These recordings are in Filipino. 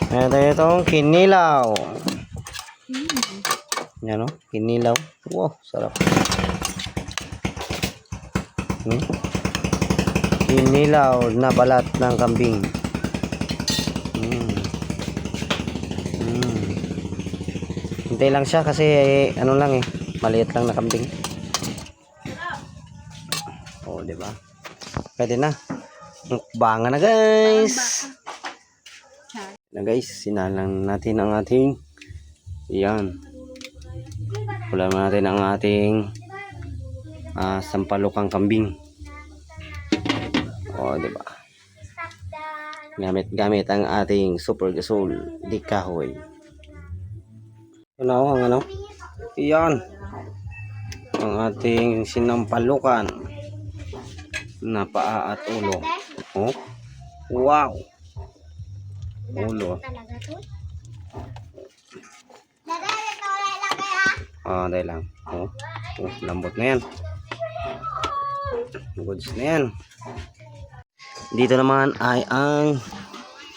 Meron tayo itong kinilaw. Yan o, kinilaw. Wow, sarap. Kinilaw na balat ng kambing. Hintay lang siya kasi ano lang maliit lang na kambing. Oh, di ba? Pwede na. Mukbangan na, guys. Na guys, sinalang natin ang ating ulam natin ang ating sampalokang kambing. Oh, di ba? Gamit ang ating super gasol di kahoy. Ano ang ano? Iyan. Ang ating sinampalukan na paa at ulo. Oh. Wow. Ulo. Dahil lang. Oh, lambot na yan. Goods na yan. Dito naman ay ang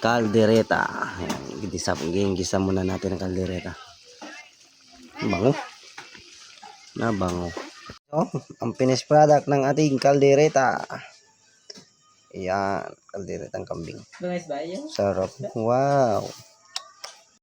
kaldereta. Gisa muna natin ang kaldereta. Bango. Nabango. So, ang finished product ng ating kaldereta. Ayan, kalderetang kambing. Sarap. Wow.